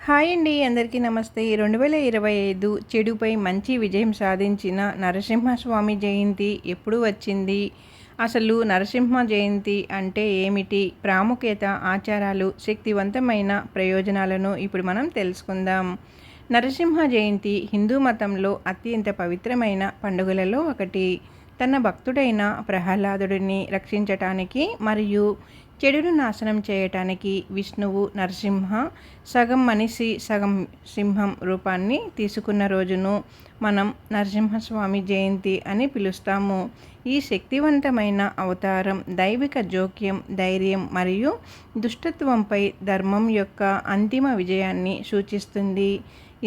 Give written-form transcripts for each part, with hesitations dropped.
Hi అండి, అందరికీ నమస్తే. 2025 చెడుపై మంచి విజయం సాధించిన నరసింహస్వామి జయంతి ఎప్పుడు వచ్చింది? అసలు నరసింహ జయంతి అంటే ఏమిటి? ప్రాముఖ్యత, ఆచారాలు, శక్తివంతమైన ప్రయోజనాలను ఇప్పుడు మనం తెలుసుకుందాం. నరసింహ జయంతి హిందూ మతంలో అత్యంత పవిత్రమైన పండుగలలో ఒకటి. తన భక్తుడైన ప్రహ్లాదుడిని రక్షించటానికి మరియు చెడును నాశనం చేయటానికి విష్ణువు నరసింహ సగం మనిషి సగం సింహం రూపాన్ని తీసుకున్న రోజును మనం నరసింహస్వామి జయంతి అని పిలుస్తాము. ఈ శక్తివంతమైన అవతారం దైవిక జోక్యం, ధైర్యం మరియు దుష్టత్వంపై ధర్మం యొక్క అంతిమ విజయాన్ని సూచిస్తుంది.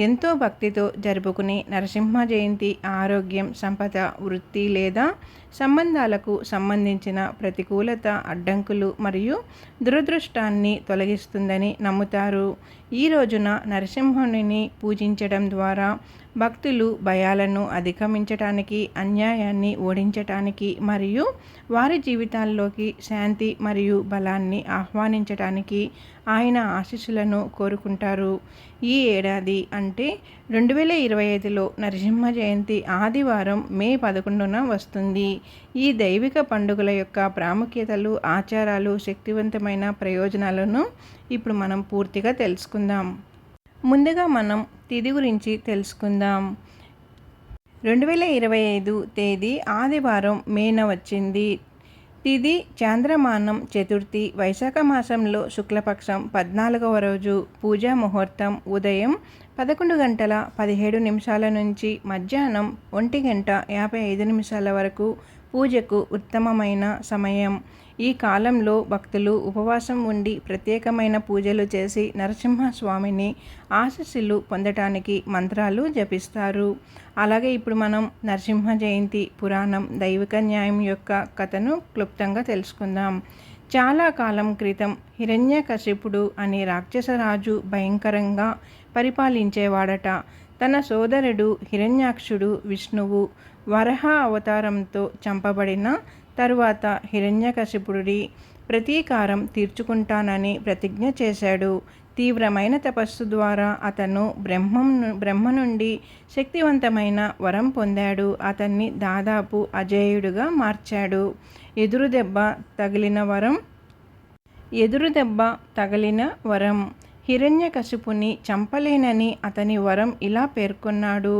ఎంతో భక్తితో జరుపుకునే నరసింహ జయంతి ఆరోగ్యం, సంపద, వృత్తి లేదా సంబంధాలకు సంబంధించిన ప్రతికూలత, అడ్డంకులు మరియు దురదృష్టాన్ని తొలగిస్తుందని నమ్ముతారు. ఈ రోజున నరసింహునిని పూజించడం ద్వారా భక్తులు భయాలను అధిగమించటానికి, అన్యాయాన్ని ఓడించటానికి మరియు వారి జీవితాల్లోకి శాంతి మరియు బలాన్ని ఆహ్వానించటానికి ఆయన ఆశీస్సులను కోరుకుంటారు. ఈ ఏడాది అంటే 2025లో నరసింహ జయంతి ఆదివారం మే 11న వస్తుంది. ఈ దైవిక పండుగల యొక్క ప్రాముఖ్యతలు, ఆచారాలు, శక్తివంతమైన ప్రయోజనాలను ఇప్పుడు మనం పూర్తిగా తెలుసుకుందాం. ముందుగా మనం తిథి గురించి తెలుసుకుందాం. 2025 తేదీ ఆదివారం మేన వచ్చింది. తిథి చాంద్రమానం చతుర్థి, వైశాఖ మాసంలో శుక్లపక్షం 14వ రోజు. పూజా ముహూర్తం ఉదయం 11:17 నుంచి మధ్యాహ్నం 1:55 వరకు పూజకు ఉత్తమమైన సమయం. ఈ కాలంలో భక్తులు ఉపవాసం ఉండి ప్రత్యేకమైన పూజలు చేసి నరసింహస్వామిని ఆశీస్సులు పొందటానికి మంత్రాలు జపిస్తారు. అలాగే ఇప్పుడు మనం నరసింహ జయంతి పురాణం, దైవిక న్యాయం యొక్క కథను క్లుప్తంగా తెలుసుకుందాం. చాలా కాలం క్రితం హిరణ్యకశిపుడు అనే రాక్షసరాజు భయంకరంగా పరిపాలించేవాడట. తన సోదరుడు హిరణ్యాక్షుడు విష్ణువు వరహ అవతారంతో చంపబడిన తరువాత హిరణ్యకశిపుడి ప్రతీకారం తీర్చుకుంటానని ప్రతిజ్ఞ చేశాడు. తీవ్రమైన తపస్సు ద్వారా అతను బ్రహ్మ నుండి శక్తివంతమైన వరం పొందాడు. అతన్ని దాదాపు అజేయుడుగా మార్చాడు. ఎదురుదెబ్బ తగిలిన వరం. హిరణ్యకశిపుని చంపలేనని అతని వరం ఇలా పేర్కొన్నాడు: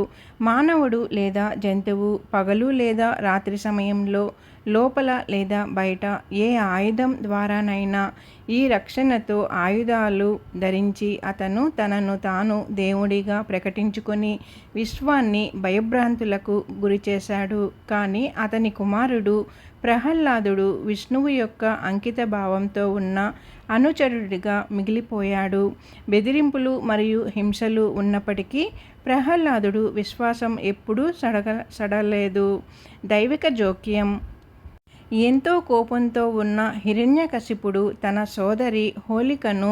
మానవుడు లేదా జంతువు పగలు లేదా రాత్రి సమయంలో లోపల లేదా బయట ఏ ఆయుధం ద్వారానైనా ఈ రక్షణతో ఆయుధాలు ధరించి అతను తనను తాను దేవుడిగా ప్రకటించుకొని విశ్వాన్ని భయభ్రాంతులకు గురిచేశాడు. కానీ అతని కుమారుడు ప్రహ్లాదుడు విష్ణువు యొక్క అంకిత భావంతో ఉన్న అనుచరుడిగా మిగిలిపోయాడు. బెదిరింపులు మరియు హింసలు ఉన్నప్పటికీ ప్రహ్లాదుడు విశ్వాసం ఎప్పుడూ సడలేదు. దైవిక జోక్యం. ఎంతో కోపంతో ఉన్న హిరణ్యకశిపుడు తన సోదరి హోలికను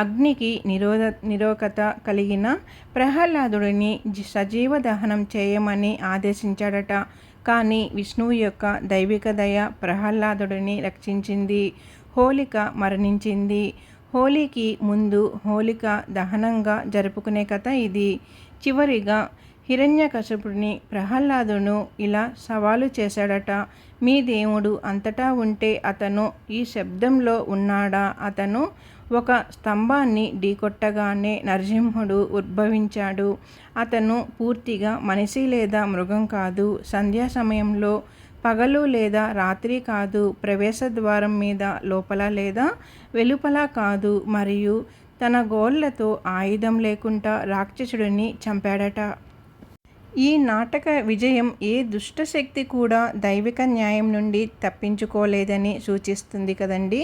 అగ్నికి నిరోధకత కలిగిన ప్రహ్లాదుడిని సజీవ దహనం చేయమని ఆదేశించాడట. కానీ విష్ణువు యొక్క దైవిక దయ ప్రహ్లాదుడిని రక్షించింది. హోలిక మరణించింది. హోలీకి ముందు హోలిక దహనంగా జరుపుకునే కథ ఇది. చివరిగా హిరణ్యకశిపుడిని ప్రహ్లాదును ఇలా సవాలు చేశాడట: మీ దేవుడు అంతటా ఉంటే అతను ఈ శబ్దంలో ఉన్నాడా? అతను ఒక స్తంభాన్ని ఢీకొట్టగానే నరసింహుడు ఉద్భవించాడు. అతను పూర్తిగా మనిషి లేదా మృగం కాదు. సంధ్యా సమయంలో, పగలు లేదా రాత్రి కాదు. ప్రవేశ ద్వారం మీద లోపల లేదా వెలుపల కాదు. మరియు తన గోళ్లతో ఆయుధం లేకుండా రాక్షసుడిని చంపాడట. ఈ నాటక విజయం ఏ దుష్టశక్తి కూడా దైవిక న్యాయం నుండి తప్పించుకోలేదని సూచిస్తుంది కదండి.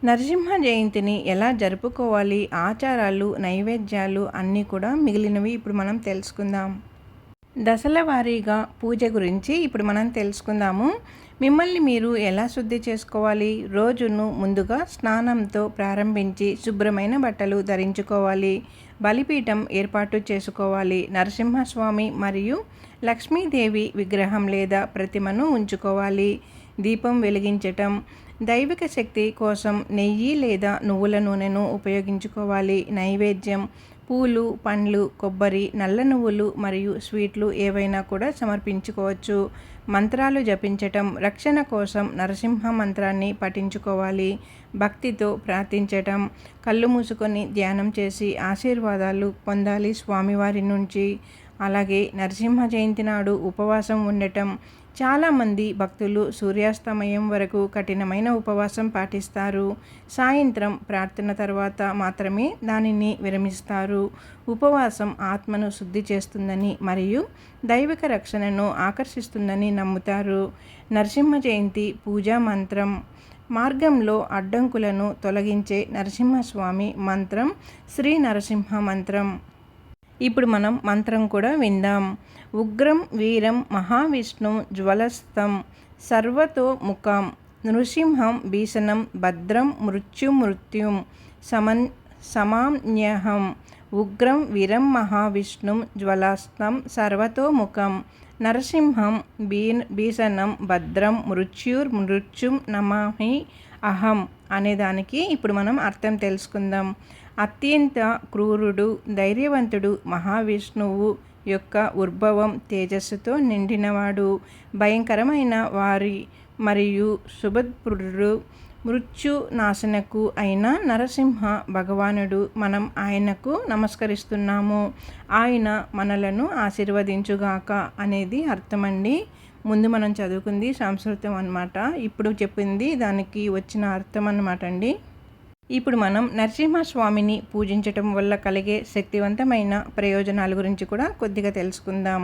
నరసింహ జయంతిని ఎలా జరుపుకోవాలి, ఆచారాలు, నైవేద్యాలు అన్నీ కూడా మిగిలినవి ఇప్పుడు మనం తెలుసుకుందాం. దశల వారీగా పూజ గురించి ఇప్పుడు మనం తెలుసుకుందాము. మిమ్మల్ని మీరు ఎలా శుద్ధి చేసుకోవాలి? రోజును ముందుగా స్నానంతో ప్రారంభించి శుభ్రమైన బట్టలు ధరించుకోవాలి. బలిపీఠం ఏర్పాటు చేసుకోవాలి. నరసింహస్వామి మరియు లక్ష్మీదేవి విగ్రహం లేదా ప్రతిమను ఉంచుకోవాలి. దీపం వెలిగించటం. దైవిక శక్తి కోసం నెయ్యి లేదా నువ్వుల నూనెను ఉపయోగించుకోవాలి. నైవేద్యం పూలు, పండ్లు, కొబ్బరి, నల్ల నువ్వులు మరియు స్వీట్లు ఏవైనా కూడా సమర్పించుకోవచ్చు. మంత్రాలు జపించటం రక్షణ కోసం నరసింహ మంత్రాన్ని పఠించుకోవాలి. భక్తితో ప్రార్థించటం, కళ్ళు మూసుకొని ధ్యానం చేసి ఆశీర్వాదాలు పొందాలి స్వామివారి నుంచి. అలాగే నరసింహ జయంతి నాడు ఉపవాసం ఉండటం. చాలామంది భక్తులు సూర్యాస్తమయం వరకు కఠినమైన ఉపవాసం పాటిస్తారు. సాయంత్రం ప్రార్థన తర్వాత మాత్రమే దానిని విరమిస్తారు. ఉపవాసం ఆత్మను శుద్ధి చేస్తుందని మరియు దైవిక రక్షణను ఆకర్షిస్తుందని నమ్ముతారు. నరసింహ జయంతి పూజా మంత్రం. మార్గంలో అడ్డంకులను తొలగించే నరసింహస్వామి మంత్రం శ్రీ నరసింహ మంత్రం. ఇప్పుడు మనం మంత్రం కూడా విందాం. ఉగ్రం వీరం మహావిష్ణు జ్వలస్తం సర్వతో ముఖం నృసింహం భీషణం భద్రం మృత్యుం సమామ్యహం. ఉగ్రం వీరం మహావిష్ణుం జ్వలస్తం సర్వతో ముఖం నరసింహం భీషణం భద్రం మృత్యుం నమామి అహం అనేదానికి ఇప్పుడు మనం అర్థం తెలుసుకుందాం. అత్యంత క్రూరుడు, ధైర్యవంతుడు మహావిష్ణువు యొక్క ఉద్భవం తేజస్సుతో నిండినవాడు, భయంకరమైన వారి మరియు సుభద్రుడు, మృత్యునాశనకు అయిన నరసింహ భగవానుడు. మనం ఆయనకు నమస్కరిస్తున్నాము. ఆయన మనలను ఆశీర్వదించుగాక అనేది అర్థమండి. ముందు మనం చదువుకుంది సంస్కృతం అన్నమాట. ఇప్పుడు చెప్పింది దానికి వచ్చిన అర్థం అన్నమాట అండి. ఇప్పుడు మనం నరసింహస్వామిని పూజించటం వల్ల కలిగే శక్తివంతమైన ప్రయోజనాల గురించి కూడా కొద్దిగా తెలుసుకుందాం.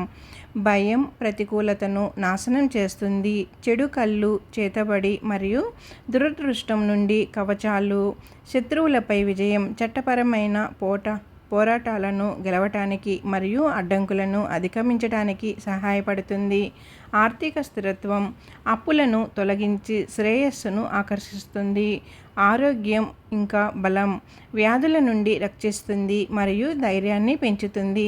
భయం, ప్రతికూలతను నాశనం చేస్తుంది. చెడు కళ్ళు, చేతబడి మరియు దురదృష్టం నుండి కవచాలు. శత్రువులపై విజయం. చట్టపరమైన పోరాటాలను గెలవటానికి మరియు అడ్డంకులను అధిగమించడానికి సహాయపడుతుంది. ఆర్థిక స్థిరత్వం. అప్పులను తొలగించి శ్రేయస్సును ఆకర్షిస్తుంది. ఆరోగ్యం ఇంకా బలం. వ్యాధుల నుండి రక్షిస్తుంది మరియు ధైర్యాన్ని పెంచుతుంది.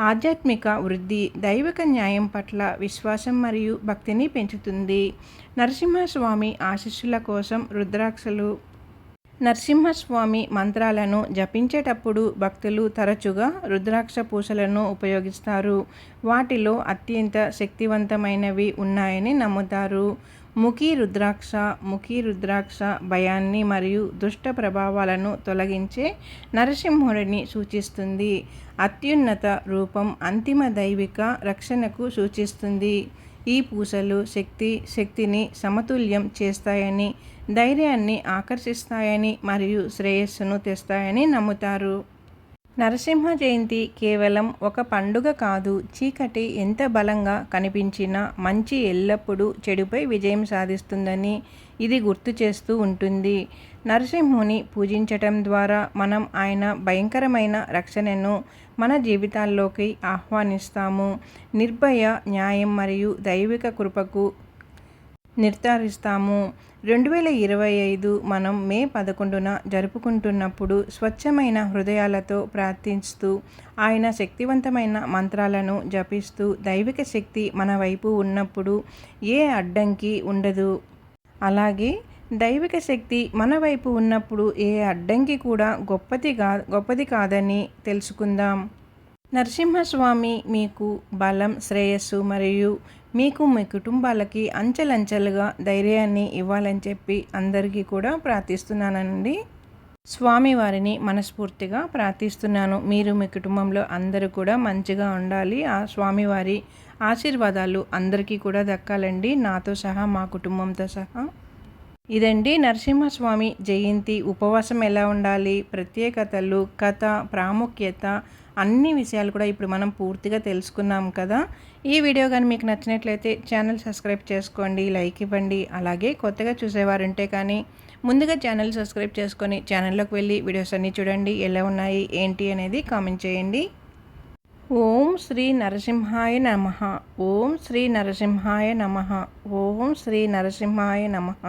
ఆధ్యాత్మిక వృద్ధి. దైవిక న్యాయం పట్ల విశ్వాసం మరియు భక్తిని పెంచుతుంది. నరసింహస్వామి ఆశీస్సుల కోసం రుద్రాక్షలు. నరసింహస్వామి మంత్రాలను జపించేటప్పుడు భక్తులు తరచుగా రుద్రాక్ష పూసలను ఉపయోగిస్తారు. వాటిలో అత్యంత శక్తివంతమైనవి ఉన్నాయని నమ్ముతారు. ముఖీ రుద్రాక్ష భయాన్ని మరియు దుష్ట ప్రభావాలను తొలగించే నరసింహుడిని సూచిస్తుంది. అత్యున్నత రూపం అంతిమ దైవిక రక్షణకు సూచిస్తుంది. ఈ పూసలు శక్తిని సమతుల్యం చేస్తాయని, ధైర్యాన్ని ఆకర్షిస్తాయని మరియు శ్రేయస్సును తెస్తాయని నమ్ముతారు. నరసింహ జయంతి కేవలం ఒక పండుగ కాదు. చీకటి ఎంత బలంగా కనిపించినా మంచి ఎల్లప్పుడూ చెడుపై విజయం సాధిస్తుందని ఇది గుర్తు చేస్తూ ఉంటుంది. నరసింహుని పూజించటం ద్వారా మనం ఆయన భయంకరమైన రక్షణను మన జీవితాల్లోకి ఆహ్వానిస్తాము. నిర్భయ, న్యాయం మరియు దైవిక కృపకు నిర్ధారిస్తాము. 2025 మనం మే 11న జరుపుకుంటున్నప్పుడు స్వచ్ఛమైన హృదయాలతో ప్రార్థిస్తూ, ఆయన శక్తివంతమైన మంత్రాలను జపిస్తూ, దైవిక శక్తి మన వైపు ఉన్నప్పుడు ఏ అడ్డంకి ఉండదు. అలాగే దైవిక శక్తి మన వైపు ఉన్నప్పుడు ఏ అడ్డంకి కూడా గొప్పది కాదని తెలుసుకుందాం. నరసింహస్వామి మీకు బలం, శ్రేయస్సు మరియు మీ కుటుంబాలకి అంచెలంచెలుగా ధైర్యాన్ని ఇవ్వాలని చెప్పి అందరికీ కూడా ప్రార్థిస్తున్నానండి. స్వామివారిని మనస్ఫూర్తిగా ప్రార్థిస్తున్నాను. మీరు మీ కుటుంబంలో అందరూ కూడా మంచిగా ఉండాలి. ఆ స్వామివారి ఆశీర్వాదాలు అందరికీ కూడా దక్కాలండి, నాతో సహా, మా కుటుంబంతో సహా. ఇదండి నరసింహస్వామి జయంతి. ఉపవాసం ఎలా ఉండాలి, ప్రత్యేకతలు, కథ, ప్రాముఖ్యత, అన్ని విషయాలు కూడా ఇప్పుడు మనం పూర్తిగా తెలుసుకున్నాం కదా. ఈ వీడియో కానీ మీకు నచ్చినట్లయితే ఛానల్ సబ్స్క్రైబ్ చేసుకోండి, లైక్ ఇవ్వండి. అలాగే కొత్తగా చూసేవారుంటే కానీ ముందుగా ఛానల్ సబ్స్క్రైబ్ చేసుకొని ఛానల్లోకి వెళ్ళి వీడియోస్ అన్నీ చూడండి. ఎలా ఉన్నాయి ఏంటి అనేది కామెంట్ చేయండి. ఓం శ్రీ నరసింహాయ నమః. ఓం శ్రీ నరసింహాయ నమః. ఓం శ్రీ నరసింహాయ నమః.